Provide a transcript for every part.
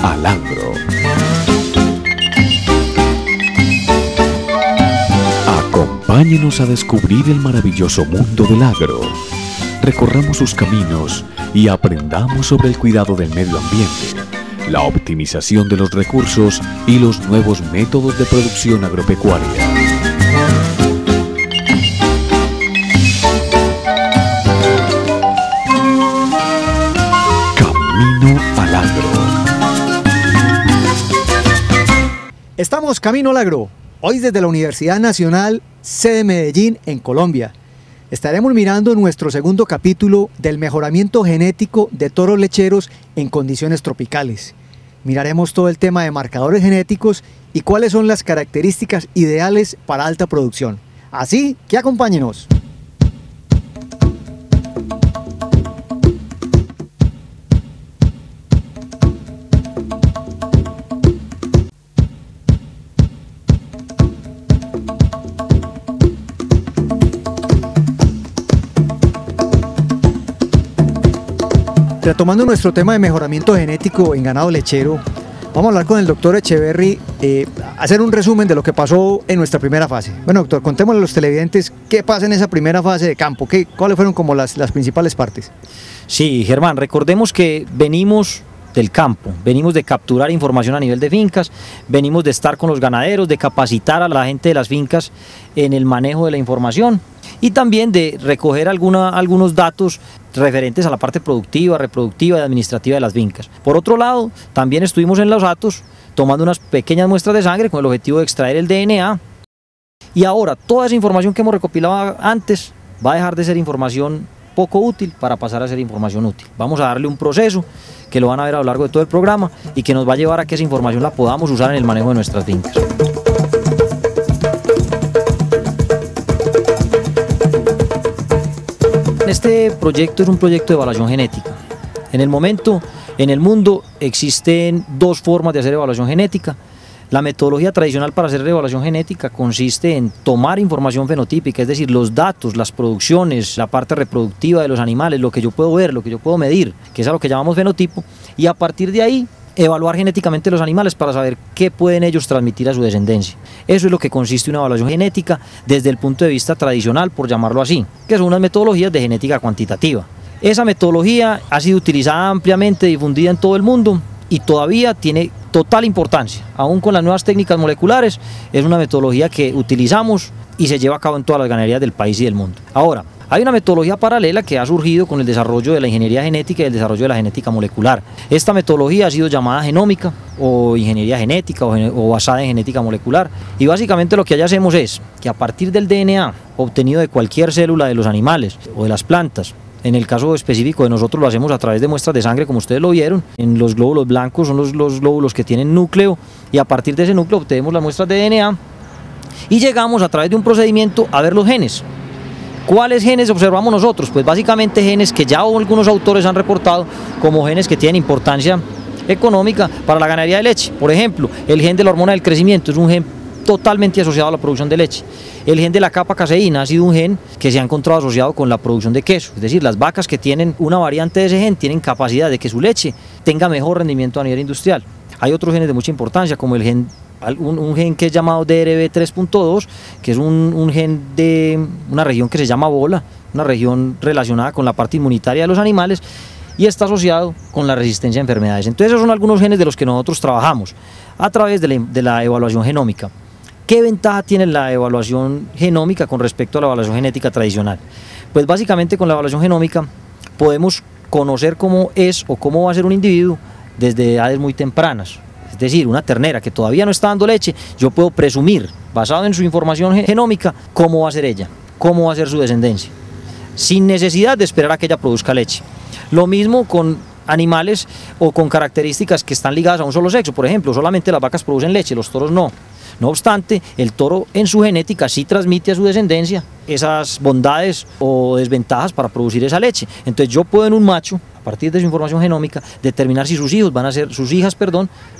Alagro. Acompáñenos a descubrir el maravilloso mundo del agro. Recorramos sus caminos y aprendamos sobre el cuidado del medio ambiente, la optimización de los recursos y los nuevos métodos de producción agropecuaria. Camino al Agro. Estamos camino al agro, hoy desde la Universidad Nacional sede Medellín en Colombia. Estaremos mirando nuestro segundo capítulo del mejoramiento genético de toros lecheros en condiciones tropicales. Miraremos todo el tema de marcadores genéticos y cuáles son las características ideales para alta producción. Así que acompáñenos. Retomando nuestro tema de mejoramiento genético en ganado lechero, vamos a hablar con el doctor Echeverry, hacer un resumen de lo que pasó en nuestra primera fase. Bueno, doctor, contémosle a los televidentes qué pasa en esa primera fase de campo, cuáles fueron como las principales partes. Sí, Germán, recordemos que venimos del campo, venimos de capturar información a nivel de fincas, venimos de estar con los ganaderos, de capacitar a la gente de las fincas en el manejo de la información y también de recoger algunos datos referentes a la parte productiva, reproductiva y administrativa de las fincas. Por otro lado, también estuvimos en los hatos tomando unas pequeñas muestras de sangre con el objetivo de extraer el DNA y ahora toda esa información que hemos recopilado antes va a dejar de ser información poco útil para pasar a ser información útil. Vamos a darle un proceso que lo van a ver a lo largo de todo el programa y que nos va a llevar a que esa información la podamos usar en el manejo de nuestras fincas. Este proyecto es un proyecto de evaluación genética. En el momento, en el mundo, existen dos formas de hacer evaluación genética. La metodología tradicional para hacer evaluación genética consiste en tomar información fenotípica, es decir, los datos, las producciones, la parte reproductiva de los animales, lo que yo puedo ver, lo que yo puedo medir, que es a lo que llamamos fenotipo, y a partir de ahí evaluar genéticamente los animales para saber qué pueden ellos transmitir a su descendencia. Eso es lo que consiste una evaluación genética desde el punto de vista tradicional, por llamarlo así, que son unas metodologías de genética cuantitativa. Esa metodología ha sido utilizada ampliamente, difundida en todo el mundo y todavía tiene total importancia, aún con las nuevas técnicas moleculares. Es una metodología que utilizamos y se lleva a cabo en todas las ganaderías del país y del mundo. Ahora, hay una metodología paralela que ha surgido con el desarrollo de la ingeniería genética y el desarrollo de la genética molecular. Esta metodología ha sido llamada genómica o ingeniería genética o basada en genética molecular y básicamente lo que allá hacemos es que a partir del DNA obtenido de cualquier célula de los animales o de las plantas, en el caso específico de nosotros lo hacemos a través de muestras de sangre, como ustedes lo vieron. En los glóbulos blancos son los glóbulos que tienen núcleo y a partir de ese núcleo obtenemos las muestras de DNA y llegamos a través de un procedimiento a ver los genes. ¿Cuáles genes observamos nosotros? Pues básicamente genes que ya algunos autores han reportado como genes que tienen importancia económica para la ganadería de leche. Por ejemplo, el gen de la hormona del crecimiento es un gen totalmente asociado a la producción de leche. El gen de la capa caseína ha sido un gen que se ha encontrado asociado con la producción de queso, es decir, las vacas que tienen una variante de ese gen tienen capacidad de que su leche tenga mejor rendimiento a nivel industrial. Hay otros genes de mucha importancia como el gen, un gen que es llamado DRB3.2, que es un gen de una región que se llama bola, una región relacionada con la parte inmunitaria de los animales y está asociado con la resistencia a enfermedades. Entonces esos son algunos genes de los que nosotros trabajamos a través de la evaluación genómica. ¿Qué ventaja tiene la evaluación genómica con respecto a la evaluación genética tradicional? Pues básicamente con la evaluación genómica podemos conocer cómo es o cómo va a ser un individuo desde edades muy tempranas. Es decir, una ternera que todavía no está dando leche, yo puedo presumir, basado en su información genómica, cómo va a ser ella, cómo va a ser su descendencia, sin necesidad de esperar a que ella produzca leche. Lo mismo con animales o con características que están ligadas a un solo sexo. Por ejemplo, solamente las vacas producen leche, los toros no. No obstante, el toro en su genética sí transmite a su descendencia esas bondades o desventajas para producir esa leche. Entonces yo puedo en un macho, a partir de su información genómica, determinar si sus hijas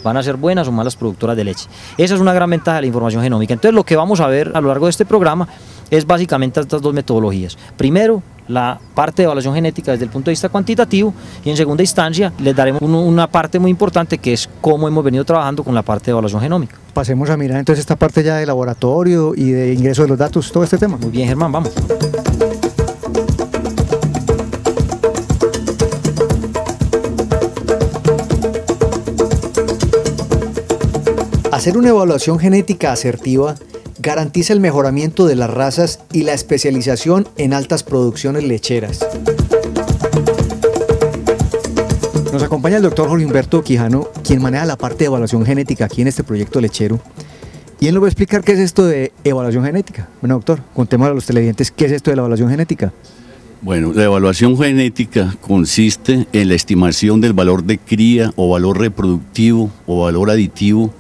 van a ser buenas o malas productoras de leche. Esa es una gran ventaja de la información genómica. Entonces lo que vamos a ver a lo largo de este programa es básicamente estas dos metodologías. Primero, la parte de evaluación genética desde el punto de vista cuantitativo, y en segunda instancia les daremos una parte muy importante, que es cómo hemos venido trabajando con la parte de evaluación genómica. Pasemos a mirar entonces esta parte ya de laboratorio y de ingreso de los datos, todo este tema. Muy bien, Germán, vamos. Hacer una evaluación genética asertiva garantiza el mejoramiento de las razas y la especialización en altas producciones lecheras. Nos acompaña el doctor Jorge Humberto Quijano, quien maneja la parte de evaluación genética aquí en este proyecto lechero. Y él nos va a explicar qué es esto de evaluación genética. Bueno, doctor, contémosle a los televidentes qué es esto de la evaluación genética. Bueno, la evaluación genética consiste en la estimación del valor de cría o valor reproductivo o valor aditivo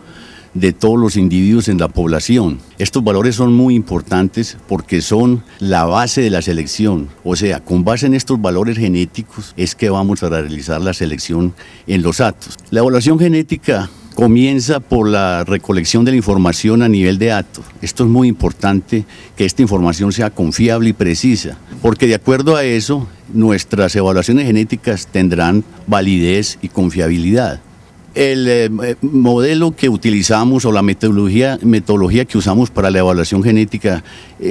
de todos los individuos en la población. Estos valores son muy importantes porque son la base de la selección, o sea, con base en estos valores genéticos es que vamos a realizar la selección en los hatos. La evaluación genética comienza por la recolección de la información a nivel de hato. Esto es muy importante, que esta información sea confiable y precisa, porque de acuerdo a eso, nuestras evaluaciones genéticas tendrán validez y confiabilidad. El modelo que utilizamos o la metodología que usamos para la evaluación genética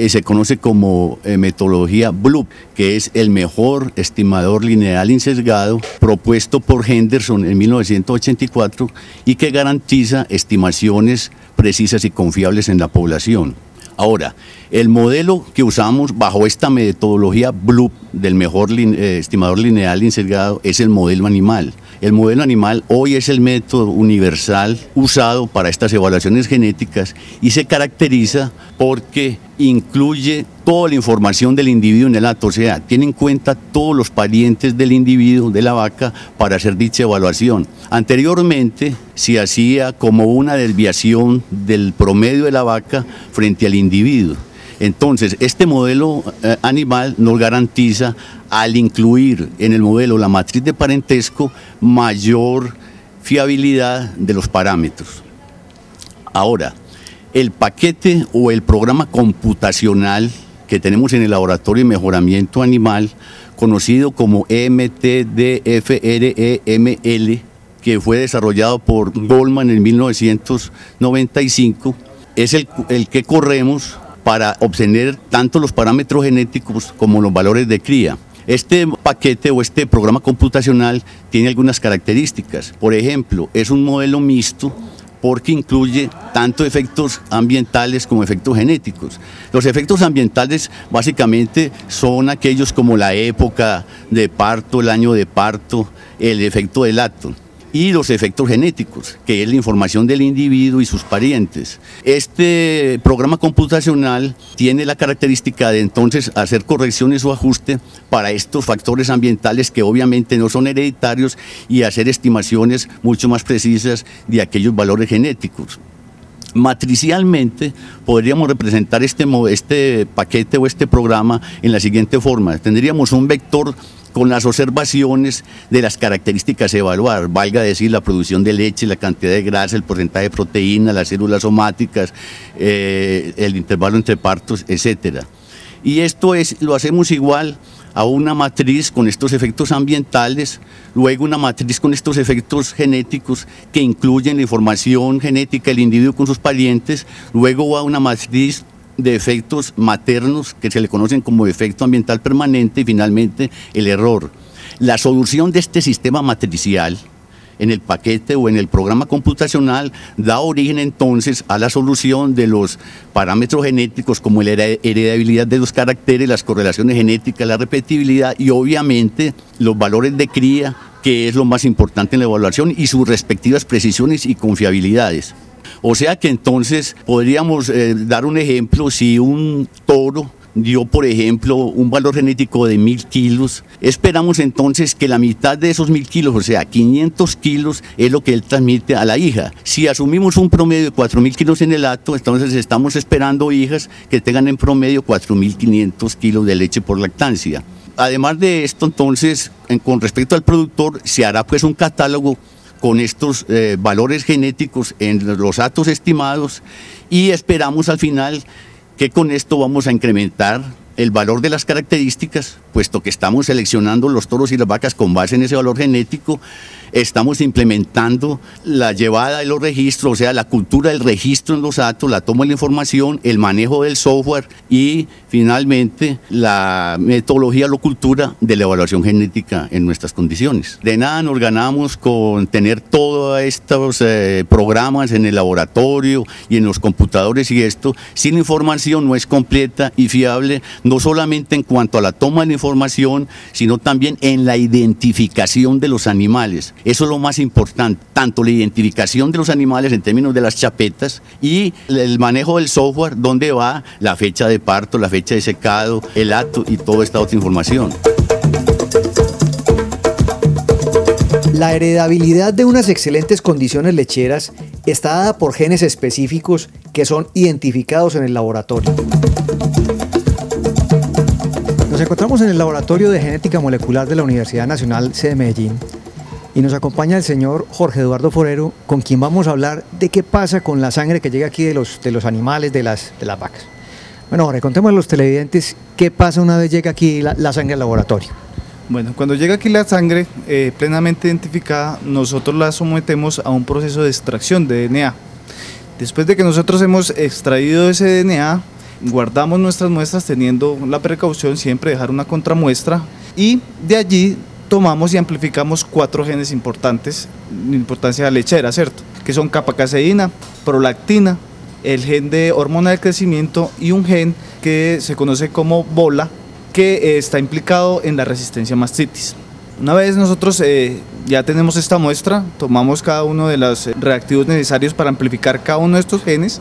se conoce como metodología BLUP, que es el mejor estimador lineal insesgado propuesto por Henderson en 1984 y que garantiza estimaciones precisas y confiables en la población. Ahora, el modelo que usamos bajo esta metodología BLUP del mejor estimador lineal insesgado es el modelo animal. El modelo animal hoy es el método universal usado para estas evaluaciones genéticas y se caracteriza porque incluye toda la información del individuo en el hato, o sea, tiene en cuenta todos los parientes del individuo, de la vaca, para hacer dicha evaluación. Anteriormente se hacía como una desviación del promedio de la vaca frente al individuo. Entonces, este modelo animal nos garantiza, al incluir en el modelo la matriz de parentesco, mayor fiabilidad de los parámetros. Ahora, el paquete o el programa computacional que tenemos en el Laboratorio de Mejoramiento Animal, conocido como MTDFREML, que fue desarrollado por Goldman en 1995, es el que corremos para obtener tanto los parámetros genéticos como los valores de cría. Este paquete o este programa computacional tiene algunas características. Por ejemplo, es un modelo mixto porque incluye tanto efectos ambientales como efectos genéticos. Los efectos ambientales básicamente son aquellos como la época de parto, el año de parto, el efecto del acto. Y los efectos genéticos, que es la información del individuo y sus parientes. Este programa computacional tiene la característica de entonces hacer correcciones o ajustes para estos factores ambientales que obviamente no son hereditarios y hacer estimaciones mucho más precisas de aquellos valores genéticos. Matricialmente podríamos representar este paquete o este programa en la siguiente forma. Tendríamos un vector con las observaciones de las características a evaluar, valga decir la producción de leche, la cantidad de grasa, el porcentaje de proteína, las células somáticas, el intervalo entre partos, etc. Y esto lo hacemos igual a una matriz con estos efectos ambientales, luego una matriz con estos efectos genéticos que incluyen la información genética del individuo con sus parientes, luego a una matriz de efectos maternos que se le conocen como efecto ambiental permanente y finalmente el error. La solución de este sistema matricial en el paquete o en el programa computacional da origen entonces a la solución de los parámetros genéticos como la heredabilidad de los caracteres, las correlaciones genéticas, la repetibilidad y obviamente los valores de cría, que es lo más importante en la evaluación, y sus respectivas precisiones y confiabilidades. O sea que entonces podríamos dar un ejemplo: si un toro dio, por ejemplo, un valor genético de 1000 kilos, esperamos entonces que la mitad de esos 1000 kilos, o sea, 500 kilos, es lo que él transmite a la hija. Si asumimos un promedio de 4000 kilos en el acto, entonces estamos esperando hijas que tengan en promedio 4500 kilos de leche por lactancia. Además de esto, entonces, con respecto al productor, se hará pues un catálogo con estos valores genéticos en los datos estimados y esperamos al final que con esto vamos a incrementar el valor de las características, puesto que estamos seleccionando los toros y las vacas con base en ese valor genético. Estamos implementando la llevada de los registros, o sea, la cultura del registro en los datos, la toma de la información, el manejo del software y finalmente la metodología o cultura de la evaluación genética en nuestras condiciones. De nada nos ganamos con tener todos estos programas en el laboratorio y en los computadores y esto, si la información no es completa y fiable, no solamente en cuanto a la toma de la información, sino también en la identificación de los animales. Eso es lo más importante, tanto la identificación de los animales en términos de las chapetas y el manejo del software, donde va la fecha de parto, la fecha de secado, el hato y toda esta otra información. La heredabilidad de unas excelentes condiciones lecheras está dada por genes específicos que son identificados en el laboratorio. Nos encontramos en el Laboratorio de Genética Molecular de la Universidad Nacional C de Medellín y nos acompaña el señor Jorge Eduardo Forero, con quien vamos a hablar de qué pasa con la sangre que llega aquí de los animales, de las vacas. Bueno, Jorge, contemos a los televidentes qué pasa una vez llega aquí la sangre al laboratorio. Bueno, cuando llega aquí la sangre plenamente identificada, nosotros la sometemos a un proceso de extracción de DNA. Después de que nosotros hemos extraído ese DNA, guardamos nuestras muestras teniendo la precaución siempre de dejar una contramuestra y de allí tomamos y amplificamos 4 genes importantes de importancia lechera, ¿cierto? Que son kappa-caseína, prolactina, el gen de hormona del crecimiento y un gen que se conoce como BOLA, que está implicado en la resistencia a mastitis. Una vez nosotros ya tenemos esta muestra, tomamos cada uno de los reactivos necesarios para amplificar cada uno de estos genes,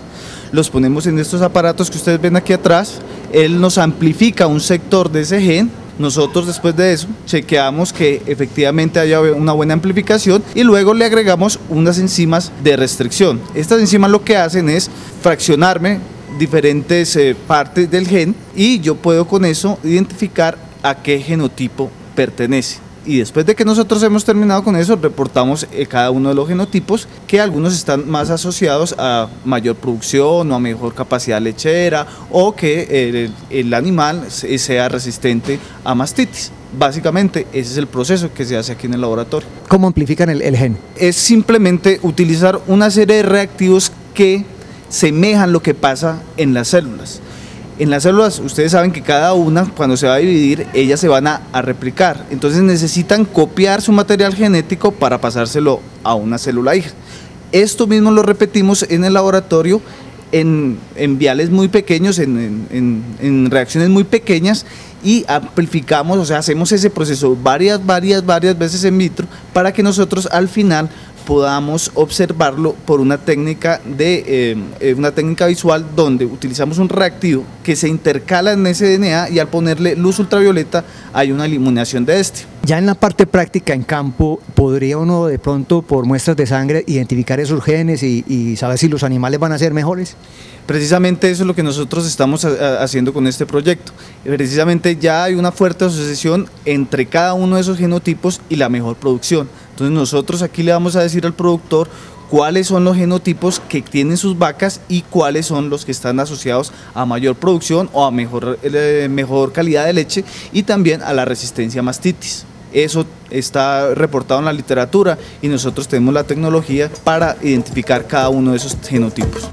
los ponemos en estos aparatos que ustedes ven aquí atrás, él nos amplifica un sector de ese gen. Nosotros después de eso chequeamos que efectivamente haya una buena amplificación y luego le agregamos unas enzimas de restricción. Estas enzimas lo que hacen es fraccionarme diferentes partes del gen y yo puedo con eso identificar a qué genotipo pertenece. Y después de que nosotros hemos terminado con eso, reportamos cada uno de los genotipos, que algunos están más asociados a mayor producción o a mejor capacidad lechera o que el animal sea resistente a mastitis. Básicamente ese es el proceso que se hace aquí en el laboratorio. ¿Cómo amplifican el gen? Es simplemente utilizar una serie de reactivos que semejan lo que pasa en las células. En las células, ustedes saben que cada una, cuando se va a dividir, ellas se van a replicar. Entonces necesitan copiar su material genético para pasárselo a una célula hija. Esto mismo lo repetimos en el laboratorio en viales muy pequeños, en reacciones muy pequeñas y amplificamos, o sea, hacemos ese proceso varias veces en vitro para que nosotros al final podamos observarlo por una técnica visual donde utilizamos un reactivo que se intercala en ese DNA y al ponerle luz ultravioleta hay una eliminación de este. Ya en la parte práctica en campo, ¿podría uno de pronto por muestras de sangre identificar esos genes y saber si los animales van a ser mejores? Precisamente eso es lo que nosotros estamos haciendo con este proyecto. Precisamente ya hay una fuerte asociación entre cada uno de esos genotipos y la mejor producción. Entonces nosotros aquí le vamos a decir al productor cuáles son los genotipos que tienen sus vacas y cuáles son los que están asociados a mayor producción o a mejor calidad de leche y también a la resistencia a mastitis. Eso está reportado en la literatura y nosotros tenemos la tecnología para identificar cada uno de esos genotipos.